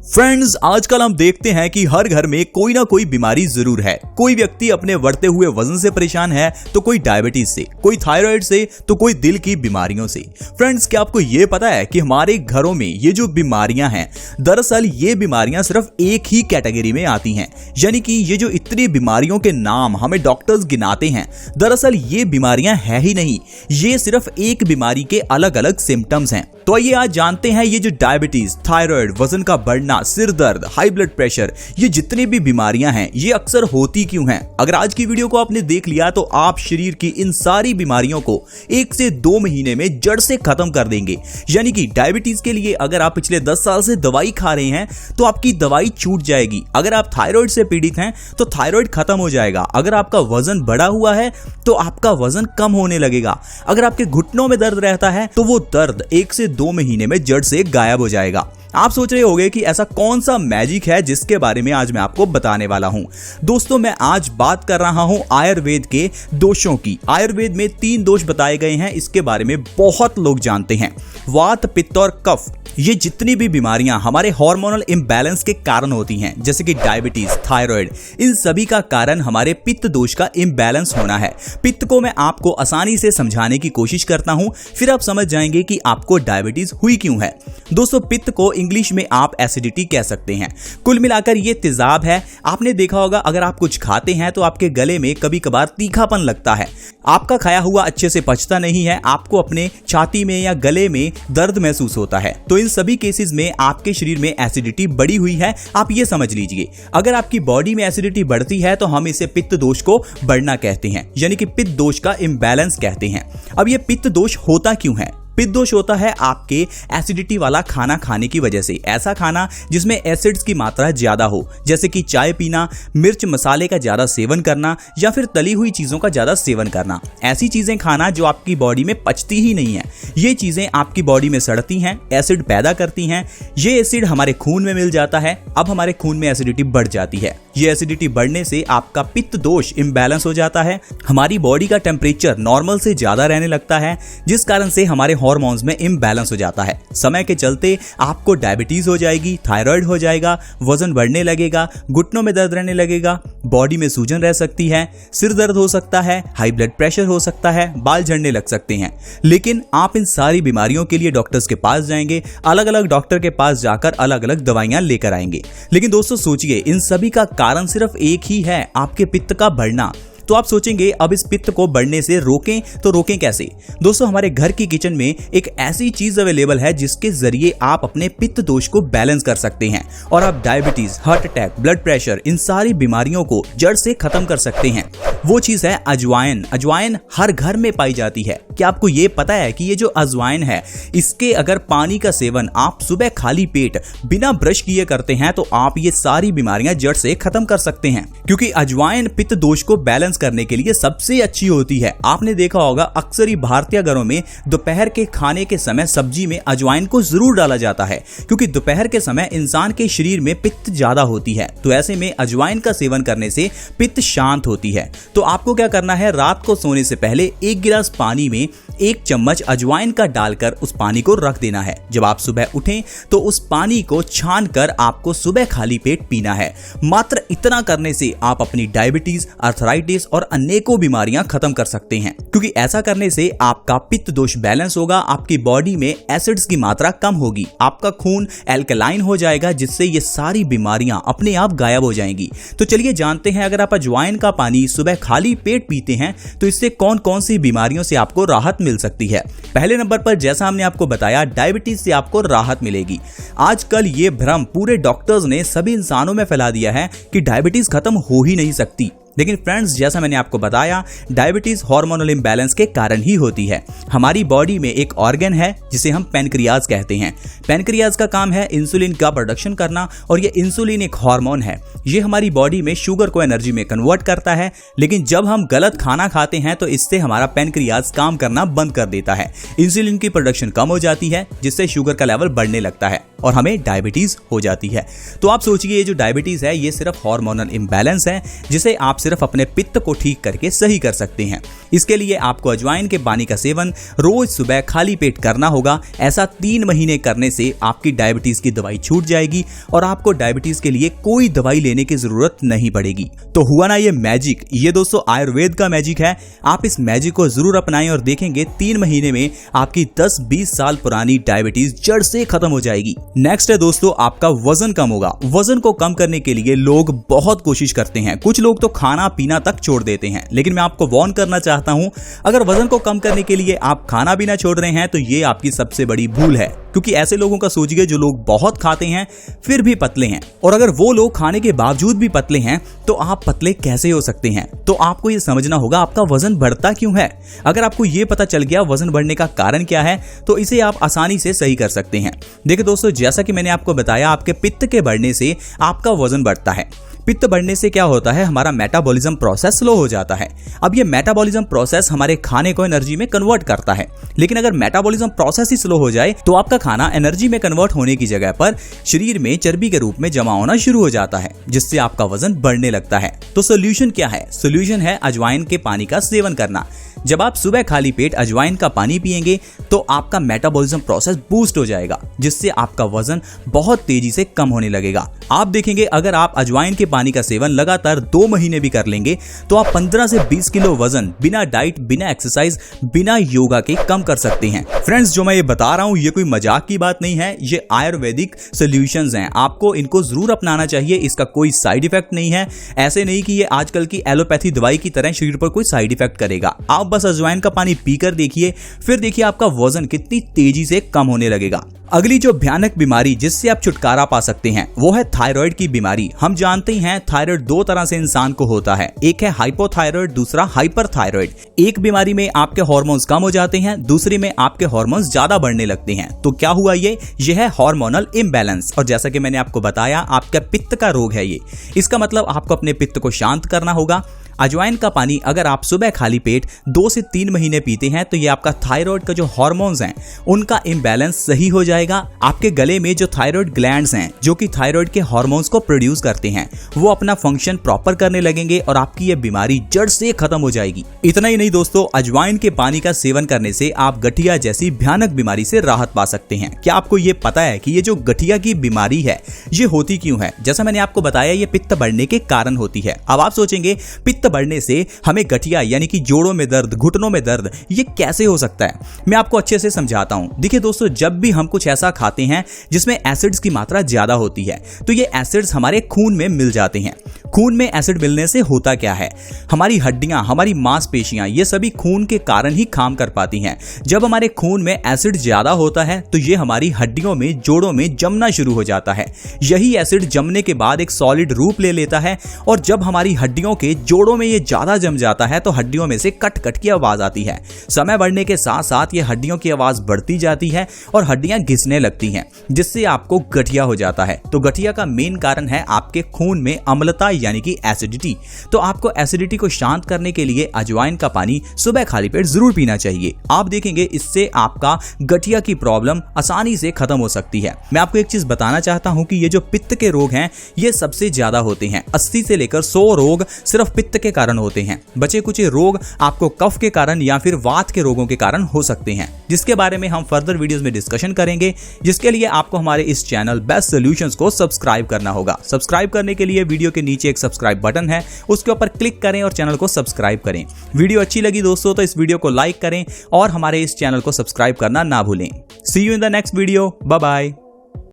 Friends, आजकल हम देखते हैं कि हर घर में कोई ना कोई बीमारी जरूर है। कोई व्यक्ति अपने बढ़ते हुए वजन से परेशान है, तो कोई डायबिटीज से, कोई थायराइड से, तो कोई दिल की बीमारियों से। फ्रेंड्स, क्या आपको ये पता है कि हमारे घरों में ये जो बीमारियां हैं, दरअसल ये बीमारियां सिर्फ एक ही कैटेगरी में आती हैं। यानी कि ये जो इतनी बीमारियों के नाम हमें डॉक्टर्स गिनाते हैं, दरअसल ये बीमारियां है ही नहीं, ये सिर्फ एक बीमारी के अलग अलग सिम्टम्स हैं। तो आइए आज जानते हैं ये जो डायबिटीज, थायराइड, वजन का बढ़ना, सिर दर्द, हाई ब्लड प्रेशर, ये जितनी भी बीमारियां हैं, ये अक्सर होती क्यों हैं। अगर आज की वीडियो को आपने देख लिया तो आप शरीर की इन सारी बीमारियों को 1 से 2 महीने में जड़ से खत्म कर देंगे। यानी कि डायबिटीज के लिए अगर आप पिछले 10 साल से दवाई खा रहे हैं तो आपकी दवाई छूट जाएगी। अगर आप थायराइड से पीड़ित हैं तो थायराइड खत्म हो जाएगा। अगर आपका वजन बढ़ा हुआ है तो आपका वजन कम होने लगेगा। अगर आपके घुटनों में दर्द रहता है तो वो दर्द 1 से 2 महीने में जड़ से गायब हो जाएगा। आप सोच रहे होंगे कि ऐसा कौन सा मैजिक है जिसके बारे में आज मैं आपको बताने वाला हूं। दोस्तों, मैं आज बात कर रहा हूं आयुर्वेद के दोषों की। आयुर्वेद में 3 दोष बताए गए हैं, इसके बारे में बहुत लोग जानते हैं। वात, पित्त और कफ, ये जितनी भी बीमारियां हमारे हार्मोनल इम्बैलेंस के कारण होती हैं, जैसे कि डायबिटीज, थायराइड, इन सभी का कारण हमारे पित्त दोष का इम्बैलेंस होना है। पित्त को मैं आपको आसानी से समझाने की कोशिश करता हूं, फिर आप समझ जाएंगे कि आपको डायबिटीज हुई क्यों है। दोस्तों, पित्त को इंग्लिश में आप एसिडिटी कह सकते हैं। कुल मिलाकर ये तेजाब है। आपने देखा होगा, अगर आप कुछ खाते हैं तो आपके गले में कभी कभार तीखापन लगता है। आपका खाया हुआ अच्छे से पचता नहीं है, आपको अपने छाती में या गले में दर्द महसूस होता है। तो इन सभी केसेस में आपके शरीर में एसिडिटी बढ़ी हुई है। आप ये समझ लीजिए, अगर आपकी बॉडी में एसिडिटी बढ़ती है तो हम इसे पित्त दोष को बढ़ना कहते हैं, यानी कि पित्त दोष का इम्बैलेंस कहते हैं। अब ये पित्त दोष होता क्यों है? पित्त दोष होता है आपके एसिडिटी वाला खाना खाने की वजह से। ऐसा खाना जिसमें एसिड्स की मात्रा ज्यादा हो, जैसे कि चाय पीना, मिर्च मसाले का ज्यादा सेवन करना या फिर तली हुई चीजों का ज्यादा सेवन करना। ऐसी चीजें खाना जो आपकी बॉडी में पचती ही नहीं है। ये चीजें आपकी बॉडी में सड़ती हैं, एसिड पैदा करती हैं। ये एसिड हमारे खून में मिल जाता है। अब हमारे खून में एसिडिटी बढ़ जाती है। ये एसिडिटी बढ़ने से आपका पित्त दोष इम्बैलेंस हो जाता है। हमारी बॉडी का टेम्परेचर नॉर्मल से ज्यादा रहने लगता है, जिस कारण से हमारे हार्मोन्स में इम्बैलेंस हो जाता है। समय के चलते आपको डायबिटीज हो जाएगी, थायराइड हो जाएगा, वजन बढ़ने लगेगा, घुटनों में दर्द रहने लगेगा, बॉडी में सूजन रह सकती है, सिर दर्द हो सकता है, हाई ब्लड प्रेशर हो सकता है, बाल झड़ने लग सकते हैं। लेकिन आप इन सारी बीमारियों के लिए डॉक्टर्स के पास जाएंगे, अलग अलग डॉक्टर के पास जाकर अलग अलग दवाइयां लेकर आएंगे। लेकिन दोस्तों सोचिए, इन सभी का कारण सिर्फ एक ही है, आपके पित्त का बढ़ना। तो आप सोचेंगे, अब इस पित्त को बढ़ने से रोकें तो रोकें कैसे? दोस्तों, हमारे घर की किचन में एक ऐसी चीज अवेलेबल है जिसके जरिए आप अपने पित्त दोष को बैलेंस कर सकते हैं और आप diabetes, heart attack, blood pressure, इन सारी बीमारियों को जड़ से खत्म कर सकते हैं। वो चीज है अजवाइन। अजवाइन हर घर में पाई जाती है। क्या आपको ये पता है कि ये जो अजवाइन है, इसके अगर पानी का सेवन आप सुबह खाली पेट बिना ब्रश किए करते हैं तो आप ये सारी बीमारियां जड़ से खत्म कर सकते हैं। क्योंकि अजवाइन पित्त दोष को बैलेंस करने के लिए सबसे अच्छी होती है। आपने देखा होगा, अक्सर ही भारतीय घरों में दोपहर के खाने के समय सब्जी में अजवाइन को जरूर डाला जाता है, क्योंकि दोपहर के समय इंसान के शरीर में पित्त ज्यादा होती है। तो ऐसे में अजवाइन का सेवन करने से पित्त शांत होती है। तो आपको क्या करना है, रात को सोने से पहले 1 गिलास पानी में 1 चम्मच अजवाइन का डालकर उस पानी को रख देना है। जब आप सुबह उठें तो उस पानी को छान कर आपको सुबह खाली पेट पीना है। मात्र इतना करने से आप अपनी डायबिटीज, आर्थराइटिस और अनेकों बीमारियां खत्म कर सकते हैं। क्योंकि ऐसा करने से आपका पित्त दोष बैलेंस होगा, आपकी बॉडी में एसिड्स की मात्रा कम होगी, आपका खून एल्कलाइन हो जाएगा, जिससे ये सारी बीमारियां अपने आप गायब हो जाएंगी। तो चलिए जानते हैं, अगर आप अजवाइन का पानी सुबह खाली पेट पीते हैं तो इससे कौन कौन सी बीमारियों से आपको राहत मिल सकती है। पहले नंबर पर, जैसा हमने आपको बताया, डायबिटीज से आपको राहत मिलेगी। आजकल ये भ्रम पूरे डॉक्टर्स ने सभी इंसानों में फैला दिया है कि डायबिटीज खत्म हो ही नहीं सकती। लेकिन फ्रेंड्स, जैसा मैंने आपको बताया, डायबिटीज हार्मोनल इम्बैलेंस के कारण ही होती है। हमारी बॉडी में एक ऑर्गन है जिसे हम पैनक्रियाज कहते हैं। पैनक्रियाज का काम है इंसुलिन का प्रोडक्शन करना, और ये इंसुलिन एक हार्मोन है। ये हमारी बॉडी में शुगर को एनर्जी में कन्वर्ट करता है। लेकिन जब हम गलत खाना खाते हैं तो इससे हमारा पैनक्रियाज काम करना बंद कर देता है। इंसुलिन की प्रोडक्शन कम हो जाती है, जिससे शुगर का लेवल बढ़ने लगता है। और हमें डायबिटीज हो जाती है। तो आप सोचिए ये जो डायबिटीज है ये सिर्फ हार्मोनल इंबैलेंस है जिसे आप सिर्फ अपने पित्त को ठीक करके सही कर सकते हैं। इसके लिए आपको अजवाइन के पानी का सेवन रोज सुबह खाली पेट करना होगा। ऐसा 3 महीने करने से आपकी डायबिटीज की दवाई छूट जाएगी और आपको डायबिटीज के लिए कोई दवाई लेने की जरूरत नहीं पड़ेगी। तो हुआ ना ये मैजिक। ये दोस्तों आयुर्वेद का मैजिक है। आप इस मैजिक को जरूर अपनाएं और देखेंगे 3 महीने में आपकी 10-20 साल पुरानी डायबिटीज जड़ से खत्म हो जाएगी। नेक्स्ट है दोस्तों आपका वजन कम होगा। वजन को कम करने के लिए लोग बहुत कोशिश करते हैं। कुछ लोग तो खाना पीना तक छोड़ देते हैं, लेकिन मैं आपको वार्न करना चाहता हूं, अगर वजन को कम करने के लिए आप खाना पीना छोड़ रहे हैं तो ये आपकी सबसे बड़ी भूल है। क्योंकि ऐसे लोगों का सोचिए जो लोग बहुत खाते हैं फिर भी पतले हैं, और अगर वो लोग खाने के बावजूद भी पतले हैं तो आप पतले कैसे हो सकते हैं। तो आपको ये समझना होगा आपका वजन बढ़ता क्यों है। अगर आपको ये पता चल गया वजन बढ़ने का कारण क्या है तो इसे आप आसानी से सही कर सकते हैं। देखिए दोस्तों, जैसा कि मैंने आपको बताया, आपके पित्त के बढ़ने से आपका वजन बढ़ता है। पित्त बढ़ने से क्या होता है, हमारा मेटाबॉलिज्म प्रोसेस स्लो हो जाता है। अब ये मेटाबॉलिज्म प्रोसेस हमारे खाने को एनर्जी में कन्वर्ट करता है, लेकिन अगर मेटाबॉलिज्म प्रोसेस ही स्लो हो जाए तो आपका खाना एनर्जी में कन्वर्ट होने की जगह पर शरीर में चर्बी के रूप में जमा होना शुरू हो जाता है, जिससे आपका वजन बढ़ने लगता है। तो सोल्यूशन क्या है? सोल्यूशन है अजवाइन के पानी का सेवन करना। जब आप सुबह खाली पेट अजवाइन का पानी पिएंगे तो आपका मेटाबॉलिज्म प्रोसेस बूस्ट हो जाएगा, जिससे आपका वजन बहुत तेजी से कम होने लगेगा। आप देखेंगे अगर आप अजवाइन के पानी का सेवन लगातार 2 महीने भी कर लेंगे तो आप 15 से 20 किलो वजन बिना डाइट, बिना एक्सरसाइज, बिना योगा के कम कर सकते हैं। फ्रेंड्स, जो मैं ये बता रहा हूँ ये कोई मजाक की बात नहीं है, ये आयुर्वेदिक सॉल्यूशंस हैं। आपको इनको जरूर अपनाना चाहिए। इसका कोई साइड इफेक्ट नहीं है। ऐसे नहीं कि ये आजकल की एलोपैथी दवाई की तरह शरीर पर कोई साइड इफेक्ट करेगा। आप बस अजवाइन का पानी पीकर देखिए, फिर देखिए आपका वजन कितनी तेजी से कम होने लगेगा। अगली जो भयानक बीमारी जिससे आप छुटकारा पा सकते हैं वो है थायराइड की बीमारी। हम जानते हैं थायराइड 2 तरह से इंसान को होता है, एक है हाइपोथायराइड, दूसरा हाइपरथायराइड। एक बीमारी में आपके हार्मोन्स कम हो जाते हैं, दूसरी में आपके हार्मोन्स ज्यादा बढ़ने लगते हैं। तो क्या हुआ, ये है हार्मोनल इम्बैलेंस। और जैसा कि मैंने आपको बताया आपका पित्त का रोग है ये। इसका मतलब आपको अपने पित्त को शांत करना होगा। अजवाइन का पानी अगर आप सुबह खाली पेट 2 से 3 महीने पीते हैं तो ये आपका थायराइड का जो हार्मोन्स हैं उनका इम्बैलेंस सही हो जाएगा। आपके गले में जो थायराइड ग्लैंड्स हैं जो कि थायराइड के हार्मोन्स को प्रोड्यूस करते हैं वो अपना फंक्शन प्रॉपर करने लगेंगे और आपकी ये बीमारी जड़ से खत्म हो जाएगी। इतना ही नहीं दोस्तों, अजवाइन के पानी का सेवन करने से आप गठिया जैसी भयानक बीमारी से राहत पा सकते हैं। क्या आपको ये पता है कि ये जो गठिया की बीमारी है ये होती क्यों है? जैसा मैंने आपको बताया ये पित्त बढ़ने के कारण होती है। अब आप सोचेंगे पित्त बढ़ने से हमें गठिया यानी कि जोड़ों में दर्द, घुटनों में दर्द, ये कैसे हो सकता है? मैं आपको अच्छे से समझाता हूं। देखिए दोस्तों, जब भी हम कुछ ऐसा खाते हैं जिसमें एसिड्स की मात्रा ज्यादा होती है तो ये एसिड्स हमारे खून में मिल जाते हैं। खून में एसिड मिलने से होता क्या है, हमारी हड्डियां, हमारी मांसपेशियां, ये सभी खून के कारण ही काम कर पाती हैं। जब हमारे खून में एसिड ज्यादा होता है तो ये हमारी हड्डियों में, जोड़ों में जमना शुरू हो जाता है। यही एसिड जमने के बाद एक सॉलिड रूप ले लेता है और जब हमारी हड्डियों के जोड़ों में ये ज्यादा जम जाता है तो हड्डियों में से कट कट की आवाज आती है। समय बढ़ने के साथ साथ ये हड्डियों की आवाज बढ़ती जाती है और हड्डियां घिसने लगती हैं, जिससे आपको गठिया हो जाता है। तो गठिया का मेन कारण है आपके खून में अम्लता यानी कि एसिडिटी। तो आपको एसिडिटी को शांत करने के लिए अजवाइन का पानी सुबह खाली पेट जरूर पीना चाहिए। आप देखेंगे इससे आपका गठिया की प्रॉब्लम आसानी से खत्म हो सकती है। मैं आपको एक चीज बताना चाहता हूं कि ये जो पित्त के रोग हैं ये सबसे ज्यादा होते हैं। 80 से लेकर 100 रोग सिर्फ पित्त के कारण होते हैं। बचे कुछ रोग आपको कफ के कारण या फिर वात के रोगों के कारण हो सकते हैं, जिसके बारे में हम फर्दर वीडियोस में डिस्कशन करेंगे, जिसके लिए आपको हमारे इस चैनल बेस्ट सॉल्यूशंस को सब्सक्राइब करना होगा। सब्सक्राइब करने के लिए वीडियो के नीचे एक सब्सक्राइब बटन है, उसके ऊपर क्लिक करें और चैनल को सब्सक्राइब करें। वीडियो अच्छी लगी दोस्तों तो इस वीडियो को लाइक करें और हमारे इस चैनल को सब्सक्राइब करना ना भूलें। See you in the next video. Bye bye.